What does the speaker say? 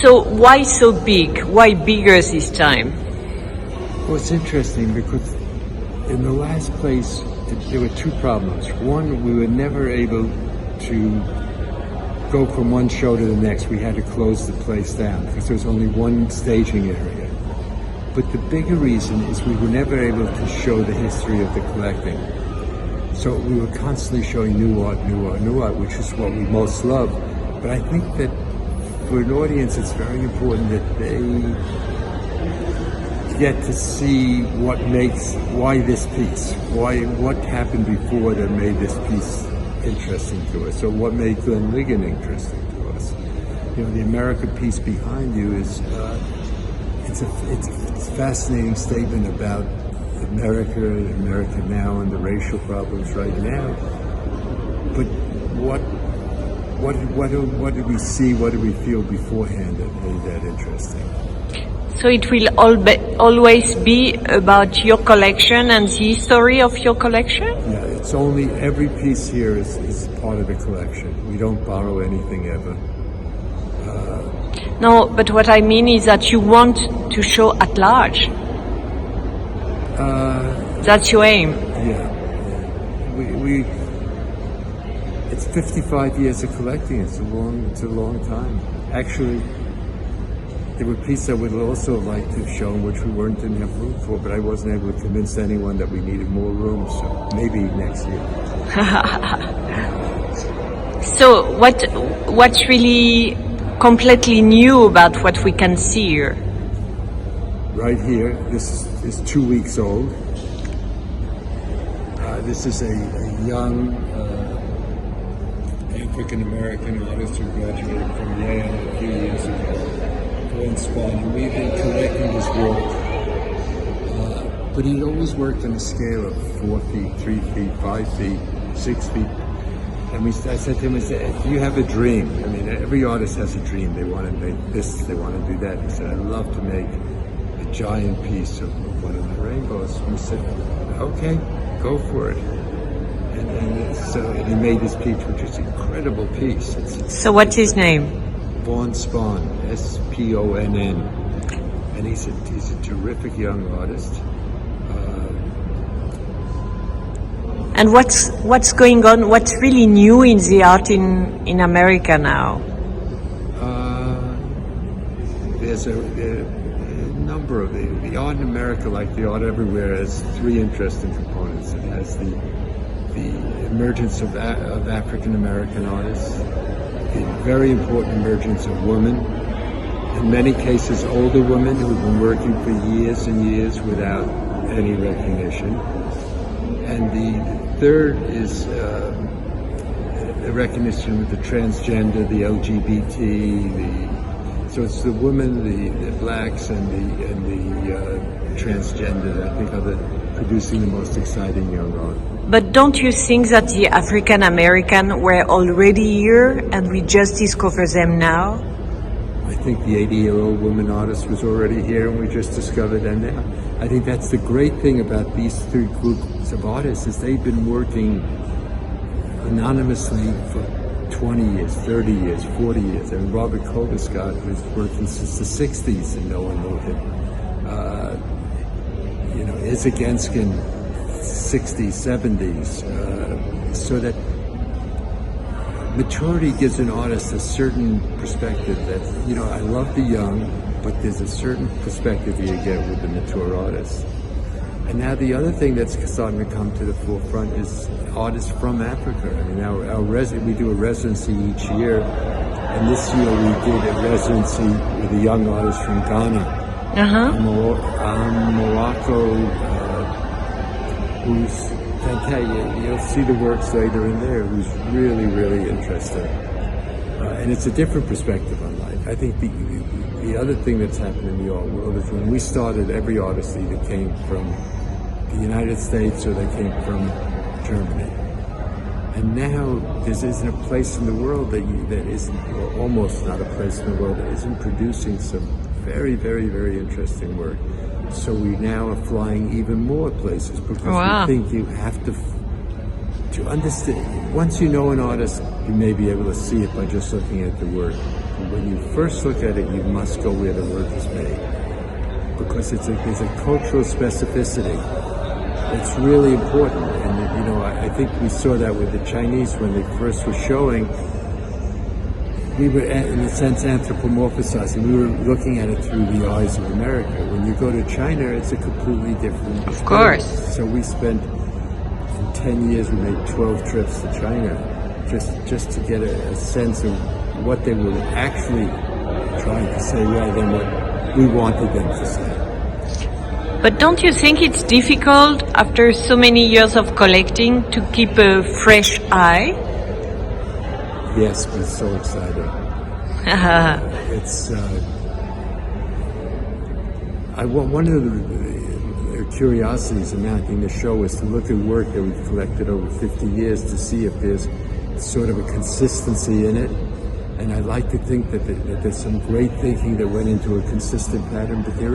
So why so big? Why bigger this time? Well, it's interesting because in the last place, there were two problems. One, we were never able to go from one show to the next. We had to close the place down because there was only one staging area. But the bigger reason is we were never able to show the history of the collecting. So we were constantly showing new art, which is what we most love. But I think that for an audience, it's very important that they get to see why this piece, what happened before that made this piece interesting to us, or what made Glenn Ligon interesting to us. You know, the America piece behind you is, it's a fascinating statement about America now and the racial problems right now. But what did we see, what did we feel beforehand that made that interesting? So it will always be about your collection and the history of your collection? Yeah, it's only, every piece here is part of the collection. We don't borrow anything ever. No, but what I mean is that you want to show at large. That's your aim. Yeah. It's 55 years of collecting. It's a long time. Actually, there were pieces I would also like to show, which we didn't have room for, but I wasn't able to convince anyone that we needed more room, so maybe next year. So what's really completely new about what we can see here? Right here, this is 2 weeks old. This is a young African-American artist who graduated from Yale a few years ago. And we've been collecting his work, but he'd always worked on a scale of 4 feet, 3 feet, 5 feet, 6 feet. And I said to him, do you have a dream? I mean, every artist has a dream. They want to make this, they want to do that. He said, I'd love to make a giant piece of one of the rainbows. And we said, okay, go for it. And he made this piece, which is an incredible piece. So what's his name? Vaughn Spahn, Sponn, and he's a terrific young artist. And what's going on? What's really new in the art in America now? There's a number of the art in America, like the art everywhere, has three interesting components. It has the emergence of African American artists, the very important emergence of women, in many cases older women who've been working for years and years without any recognition. And the third is the recognition of the transgender, the LGBT, so it's the women, the blacks, and the transgender, I think, are producing the most exciting young art. But don't you think that the African American were already here and we just discover them now? I think the 80-year-old woman artist was already here and we just discovered them now. I think that's the great thing about these three groups of artists, is they've been working anonymously for 20 years, 30 years, 40 years. I mean, Robert Colescott was working since the 60s and no one knew him. Izzy Genskin, 60s, 70s. So that maturity gives an artist a certain perspective that, I love the young, but there's a certain perspective you get with the mature artist. And now the other thing that's starting to come to the forefront is artists from Africa. I mean, we do a residency each year, and this year we did a residency with a young artist from Ghana, Morocco, who's fantastic. You'll see the works later in there, who's really, really interesting. And it's a different perspective on life. I think the other thing that's happened in the art world is when we started, every artist either came from the United States or they came from Germany. And now there isn't a place in the world that isn't, or almost not a place in the world that isn't producing some very, very, very interesting work. So we now are flying even more places because we think you have to understand. Once you know an artist, you may be able to see it by just looking at the work. when you first look at it, you must go where the work is made, because there's a cultural specificity. It's really important, and I think we saw that with the Chinese when they first were showing. We were, in a sense, anthropomorphizing. We were looking at it through the eyes of America. When you go to China, it's a completely different. Of course. So we spent, in 10 years, we made 12 trips to China, just to get a sense of what they were actually trying to say rather than what we wanted them to say. But don't you think it's difficult after so many years of collecting to keep a fresh eye? Yes, but it's so exciting. It's one of the curiosities of mounting the show is to look at work that we've collected over 50 years to see if there's sort of a consistency in it. And I like to think that there's some great thinking that went into a consistent pattern, but there is.